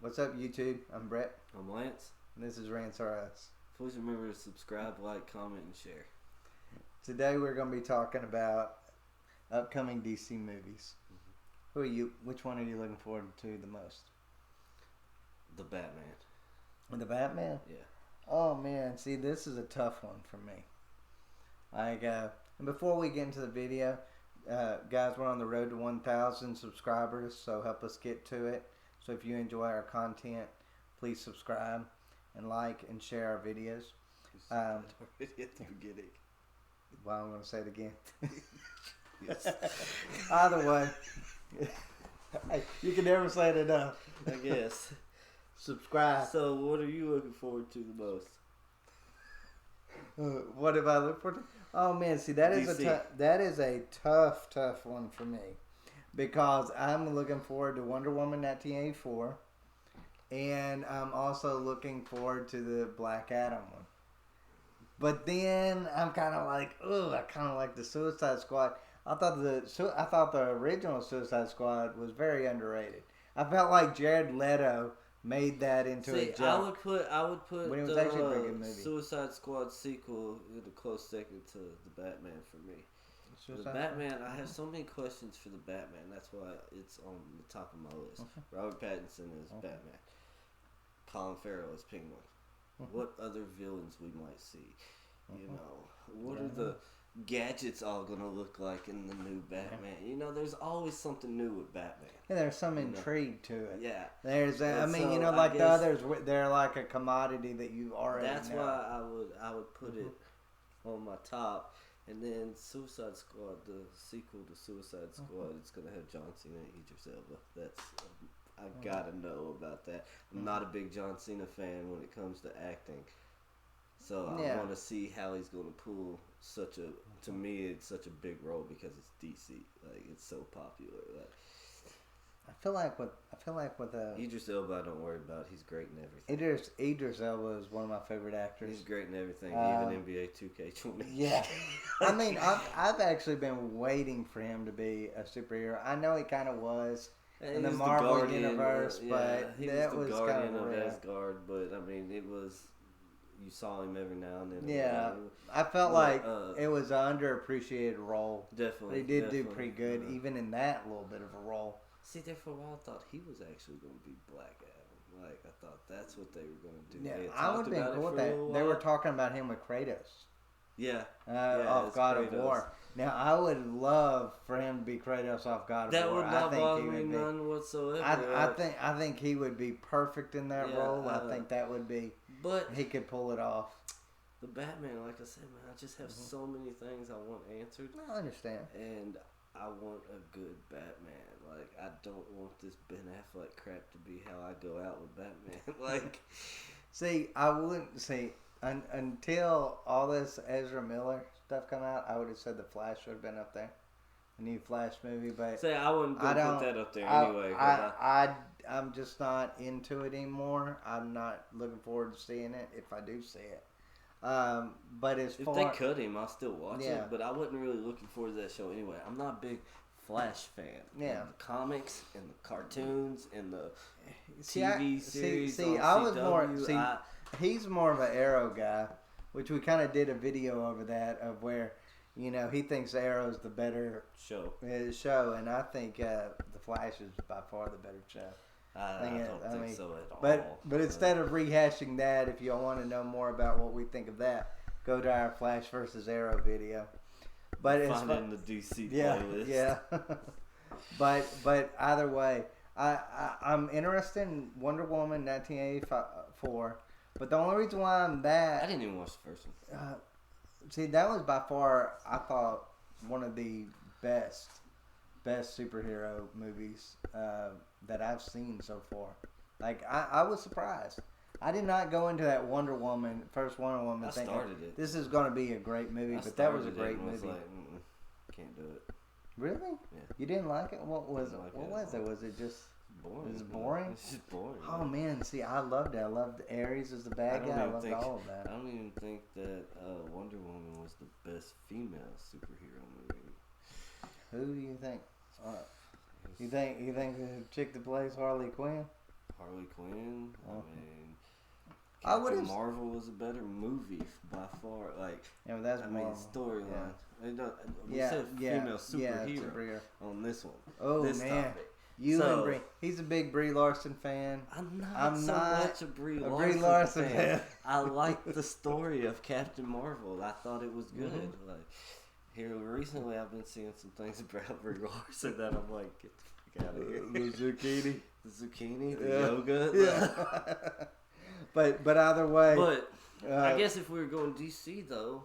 What's up, YouTube? I'm Brett. I'm Lance. And this is Rants R Us. Please remember to subscribe, like, comment, and share. Today we're going to be talking about upcoming DC movies. Who are you? Which one are you looking forward to the most? The Batman. The Batman? Yeah. Oh man, see, this is a tough one for me. And before we get into the video, guys, we're on the road to 1,000 subscribers, so help us get to it. So if you enjoy our content, please subscribe and like and share our videos. At the beginning. Well, I'm going to say it again. Either way, hey, you can never say it enough. I guess. Subscribe. So, what are you looking forward to the most? What have I looked forward to? Oh man, see that is a tough one for me, because I'm looking forward to Wonder Woman 1984, and I'm also looking forward to the Black Adam one. But then I'm kind of like, I kind of like the Suicide Squad. I thought the original Suicide Squad was very underrated. I felt like Jared Leto made that into a joke. I would put when it was actually a pretty good movie. Suicide Squad sequel in a close second to the Batman for me. The Batman, I have so many questions for the Batman. That's why it's on the top of my list. Okay. Robert Pattinson is Batman. Colin Farrell is Penguin. What other villains we might see? You know, what are the gadgets all gonna look like in the new Batman? You know, there's always something new with Batman. Yeah, there's some intrigue to it. Yeah, there's. Like the others, they're like a commodity that you already. That's know. why I would put it on my top, and then Suicide Squad, the sequel to Suicide Squad, it's gonna have John Cena and Idris Elba. That's I gotta know about that. I'm not a big John Cena fan when it comes to acting. So I want to see how he's going to pull to me, it's such a big role because it's DC. Like, it's so popular. Like, I feel like with Idris Elba, don't worry about. He's great in everything. Idris Elba is one of my favorite actors. He's great in everything, even NBA 2K20. Yeah. I mean, I've actually been waiting for him to be a superhero. I know he kind of was in the Marvel universe, but that was kind of rare. Asgard, but I mean, it was. You saw him every now and then. Yeah, I felt like it was an underappreciated role. Definitely. He did do pretty good, even in that little bit of a role. See, there for a while, I thought he was actually going to be Black Adam. Like, I thought that's what they were going to do. Yeah, I would have been cool with that. They were talking about him with Kratos. Yeah. Off God of War. Now, I would love for him to be Kratos off God of War. That would not bother me none whatsoever. I think he would be perfect in that role. I think that would be. But he could pull it off. The Batman, like I said, man, I just have so many things I want answered. I understand. And I want a good Batman. Like, I don't want this Ben Affleck crap to be how I go out with Batman. Like, see, I wouldn't see until all this Ezra Miller stuff come out. I would have said the Flash would have been up there, the new Flash movie. But I wouldn't put that up there anyway. I'm just not into it anymore. I'm not looking forward to seeing it if I do see it. But if they cut him, I'll still watch it. But I wasn't really looking forward to that show anyway. I'm not a big Flash fan. Yeah, the comics and the cartoons and the TV series. I was more. He's more of an Arrow guy, which we kind of did a video over that of where, you know, he thinks Arrow's the better show, and I think the Flash is by far the better show. I don't think so at all. But instead of rehashing that, if you want to know more about what we think of that, go to our Flash versus Arrow video. But it's find it in the DC playlist. Yeah. but either way, I'm interested in Wonder Woman 1984. But the only reason why I didn't even watch the first one. See, that was by far, I thought, one of the best superhero movies that I've seen so far. Like, I was surprised. I did not go into that first Wonder Woman thinking this is going to be a great movie, but that was a great movie. Like, can't do it. Really? Yeah. You didn't like it? What was it? Was it just boring? It was boring? It's just boring. Oh, man. See, I loved it. I loved Ares as the bad guy. I loved all of that. I don't even think that Wonder Woman was the best female superhero movie. Who do you think? You think the chick that plays Harley Quinn? Harley Quinn. I mean, I would Captain Marvel was a better movie by far. Like, yeah, but that's storyline. We Yeah. said female superhero on this one. Oh this man, topic. and Brie. He's a big Brie Larson fan. I'm not much a Brie Larson fan. I like the story of Captain Marvel. I thought it was good. Mm-hmm. Like here recently, I've been seeing some things about Brie Larson that I'm like, get the fuck out of here. The zucchini, the yoga. Yeah. But either way. But I guess if we were going DC though,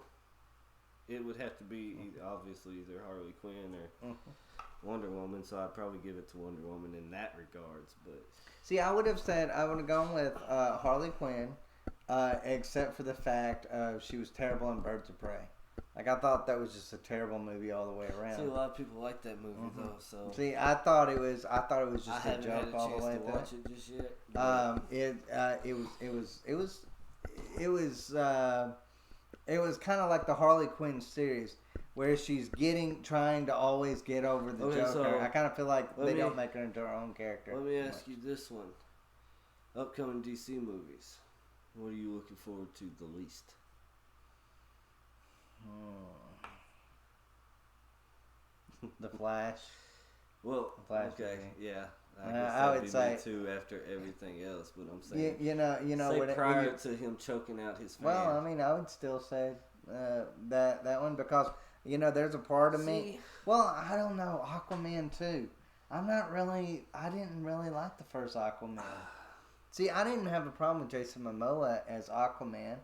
it would have to be obviously either Harley Quinn or Wonder Woman. So I'd probably give it to Wonder Woman in that regards. But see, I would have gone with Harley Quinn, except for the fact she was terrible in Birds of Prey. Like I thought that was just a terrible movie all the way around. See, a lot of people like that movie though. So see, I thought it was just a joke all the way through. I haven't had a chance to watch it just yet. It was kind of like the Harley Quinn series, where she's trying to always get over the Joker. So I kind of feel like they don't make her into her own character. Let me ask you this one: upcoming DC movies. What are you looking forward to the least? The Flash. Well, Flash okay, movie. yeah. I would say me too after everything else, but I'm saying you know prior to him choking out his fan. Well, I mean, I would still say that one because there's a part of me. Well, I don't know, Aquaman too. I didn't really like the first Aquaman. See, I didn't have a problem with Jason Momoa as Aquaman.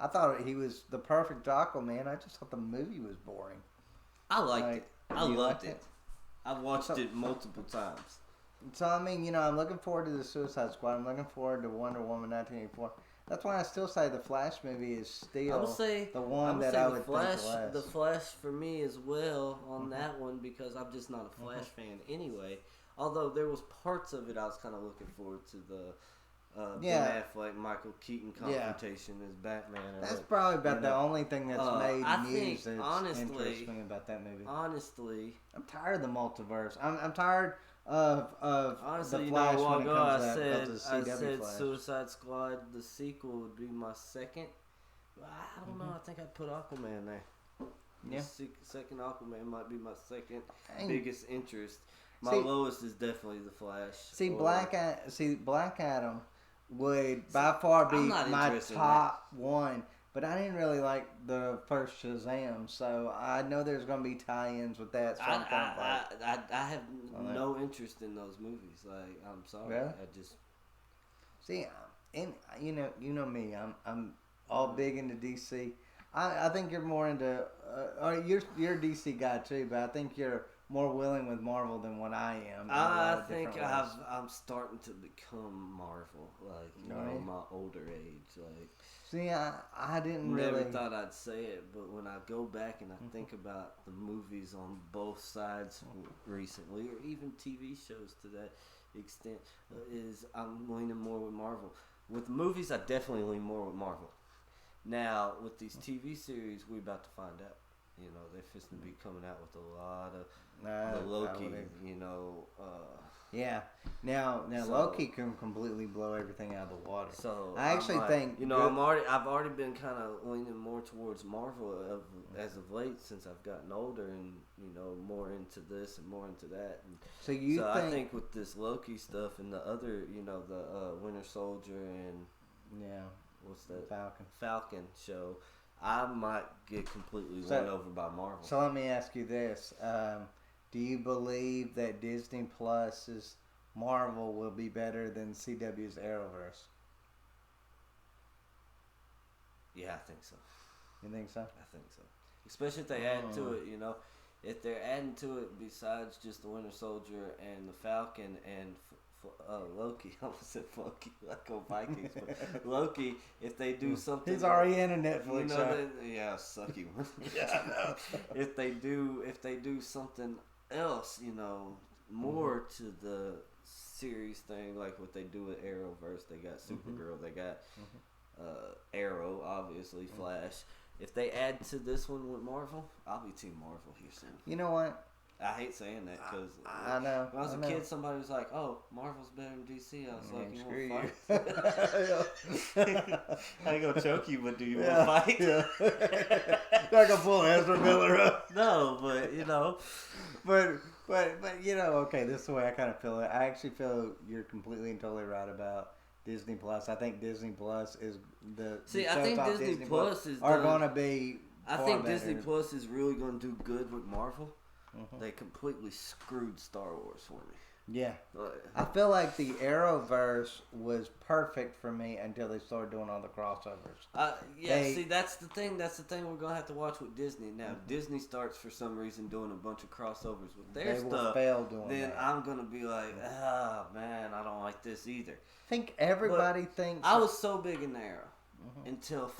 I thought he was the perfect Aquaman. I just thought the movie was boring. I liked it. I loved it. I've watched it multiple times. So, I mean, I'm looking forward to the Suicide Squad. I'm looking forward to Wonder Woman 1984. That's why I still say the Flash movie is still the one that I would think less. The Flash for me as well on that one because I'm just not a Flash fan anyway. Although there was parts of it I was kind of looking forward to the Ben Affleck, Michael Keaton confrontation as Batman. That's probably about the only thing that's made news that's interesting about that movie. Honestly, I'm tired of the multiverse. I'm tired of honestly, the Flash when it comes I said Flash. Suicide Squad, the sequel would be my second. I don't know. I think I'd put Aquaman there. Yeah. The second Aquaman might be my second biggest interest. My lowest is definitely the Flash. See, Black Adam would by far be my top one, but I didn't really like the first Shazam, so I know there's going to be tie-ins with that. So I have no interest in those movies. Like, I'm sorry, really? I just see, and you know me, I'm all big into DC. I think you're more into, you're a DC guy too, but I think you're more willing with Marvel than what I am. I think I'm starting to become Marvel, like my older age. Like, see, I didn't never thought I'd say it, but when I go back and I think about the movies on both sides recently, or even TV shows to that extent, I'm leaning more with Marvel. With movies, I definitely lean more with Marvel. Now, with these TV series, we're about to find out. They're fixing to be coming out with a lot of Loki, yeah. Now Loki can completely blow everything out of the water. So I actually think I've already been kind of leaning more towards Marvel as of late since I've gotten older and more into this and more into that. And I think with this Loki stuff and the other, the Winter Soldier and what's that Falcon show, I might get completely won over by Marvel. So let me ask you this. Do you believe that Disney Plus's Marvel will be better than CW's Arrowverse? Yeah, I think so. You think so? I think so. Especially if they add to it, If they're adding to it besides just the Winter Soldier and the Falcon and Loki, I almost said Loki, like on Vikings, but Loki, if they do something, he's already in a Netflix show. Sucky one. Yeah, I know. If they do something else, more to the series thing, like what they do with Arrowverse, they got Supergirl, they got Arrow, obviously Flash. If they add to this one with Marvel, I'll be Team Marvel here soon. You know what? I hate saying that because I know. When I was a kid, somebody was like, "Oh, Marvel's better than DC." I was like, "You screw want to fight?" I ain't gonna choke you, but do you want to fight? Yeah. Not gonna pull Ezra Miller up. No, but you know, but you know, okay, this is the way I kind of feel it. I actually feel you're completely and totally right about Disney Plus. I think Disney Plus is the I think Disney Plus are going to be. I think Disney Plus is really going to do good with Marvel. Mm-hmm. They completely screwed Star Wars for me. Yeah. I feel like the Arrowverse was perfect for me until they started doing all the crossovers. See, that's the thing. That's the thing we're going to have to watch with Disney. Now, Disney starts for some reason doing a bunch of crossovers with their stuff. Then I'm going to be like, oh, man, I don't like this either. I think everybody thinks... I was so big in the Arrow. Until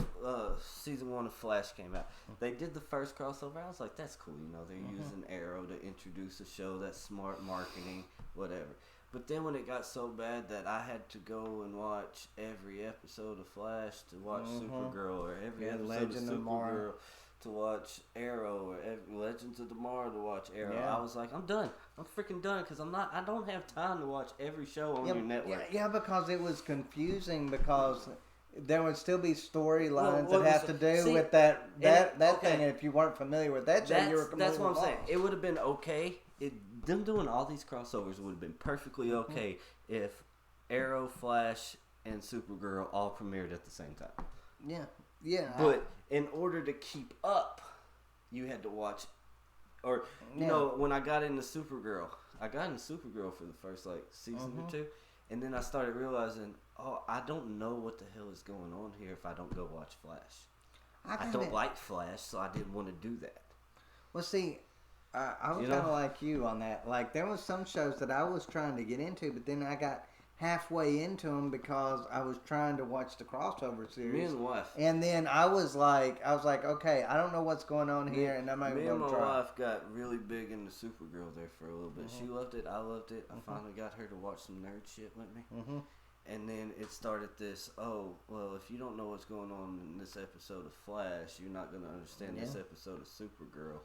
season 1 of Flash came out. They did the first crossover. I was like, that's cool. You know, they're using Arrow to introduce a show. That's smart marketing, whatever. But then when it got so bad that I had to go and watch every episode of Flash to watch Supergirl, or every episode of Supergirl to watch Arrow, or Legends of Tomorrow to watch Arrow, I was like, I'm done. I'm freaking done because I don't have time to watch every show on your network. Yeah, because it was confusing because... There would still be storylines that have to do with that thing. And if you weren't familiar with that show, you were completely That's what I'm saying. It would have been okay. Them doing all these crossovers would have been perfectly okay if Arrow, Flash, and Supergirl all premiered at the same time. Yeah. But in order to keep up, you had to watch... Or, you know, when I got into Supergirl for the first, season or two. And then I started realizing... Oh, I don't know what the hell is going on here if I don't go watch Flash. I don't like Flash, so I didn't want to do that. Well, see, I was kind of like you on that. Like, there was some shows that I was trying to get into, but then I got halfway into them because I was trying to watch the crossover series. Me and the wife. And then I was like, okay, I don't know what's going on here, and I'm not even going to try. Me and my wife got really big into Supergirl there for a little bit. She loved it. I loved it. I finally got her to watch some nerd shit with me. And then it started this, if you don't know what's going on in this episode of Flash, you're not going to understand this episode of Supergirl.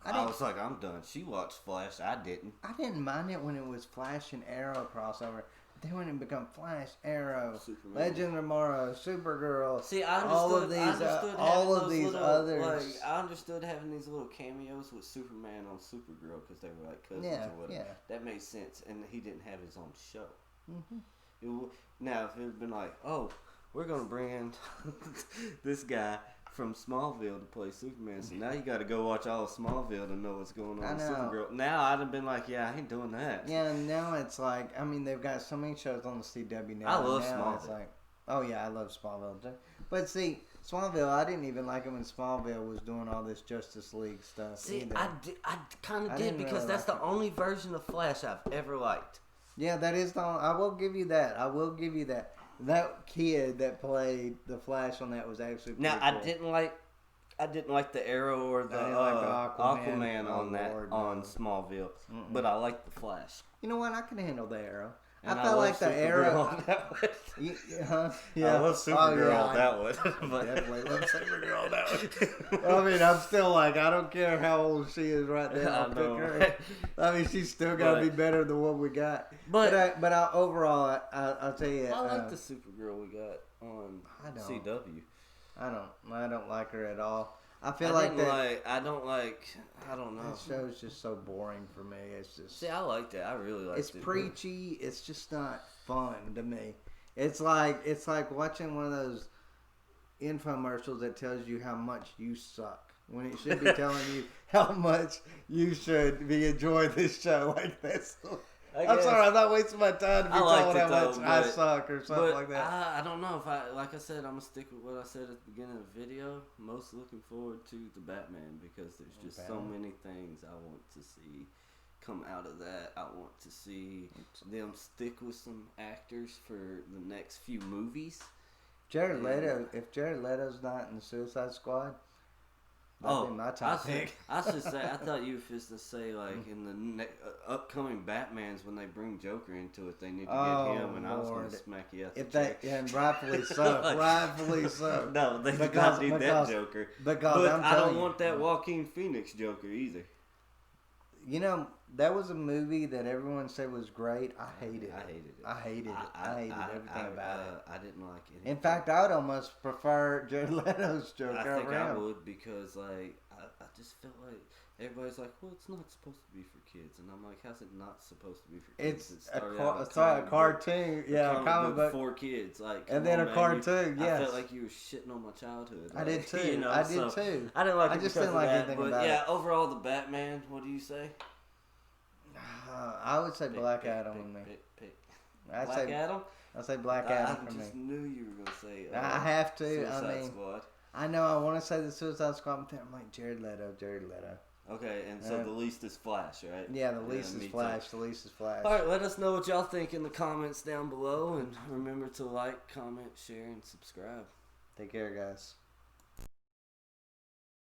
I was like, I'm done. She watched Flash. I didn't. I didn't mind it when it was Flash and Arrow crossover. Then when it become Flash, Arrow, Superman. Legend of Tomorrow, Supergirl. See, I understood others. I understood having these little cameos with Superman on Supergirl because they were like cousins or whatever. Yeah. That made sense. And he didn't have his own show. Now, if it had been like, we're going to bring in this guy from Smallville to play Superman, so now you got to go watch all of Smallville to know what's going on with Supergirl. Now, I'd have been like, I ain't doing that. Yeah, now it's like, they've got so many shows on the CW now. I love Smallville. It's like, I love Smallville too. But see, Smallville, I didn't even like it when Smallville was doing all this Justice League stuff. See, either. I kind of did because that's the only version of Flash I've ever liked. Yeah, that is the. I will give you that. That kid that played the Flash on that was actually pretty cool. I didn't like the Arrow or the Aquaman on Smallville, but I liked the Flash. You know what? I can handle the Arrow. And I felt like the Arrow. On that one. Yeah, I love Supergirl on that one. But definitely love Supergirl on that one. I'm still like, I don't care how old she is right now. I'll pick her. She's still got to be better than what we got. But overall, I'll tell you. I like the Supergirl we got on CW. I don't like her at all. I don't know. That show's just so boring for me. It's just. See, I liked it. I really liked it. It's preachy. It's just not fun to me. It's like watching one of those infomercials that tells you how much you suck when it should be telling you how much you should be enjoying this show like this. I'm sorry, I'm not wasting my time to be told how much I suck or something like that. I don't know if like I said, I'm going to stick with what I said at the beginning of the video. Most looking forward to the Batman because there's just so many things I want to see come out of that. I want to see them stick with some actors for the next few movies. If Jared Leto's not in the Suicide Squad, that'd be my top pick. I should say, I thought you were just to say, in the upcoming Batmans, when they bring Joker into it, they need to get him, and I was going to smack you out the chair. And rightfully so. Rightfully so. No, they do not need that Joker. But I don't want that Joaquin Phoenix Joker either. You know, that was a movie that everyone said was great. I hated it. I hated it. I hated it. I hated everything about it. I didn't like it. In fact, I would almost prefer Jared Leto's Joker. I think I would because, like, I just felt like everybody's like, well, it's not supposed to be for kids. And I'm like, how's it not supposed to be for kids? It's a cartoon. Yeah, a comic book for kids. Like, and then a cartoon, yes. I felt like you were shitting on my childhood. I did too. You know, I did too. I didn't like it. I just didn't like anything about it. Yeah, overall, the Batman, what do you say? I would say Black Adam. Black Adam? I'd say Black Adam for me. I just knew you were going to say I have to. Suicide Squad. I know I want to say the Suicide Squad. I'm like, Jared Leto. Okay, and so the least is Flash, right? Yeah, the least is Flash. The least is Flash. All right, let us know what y'all think in the comments down below. And remember to like, comment, share, and subscribe. Take care, guys.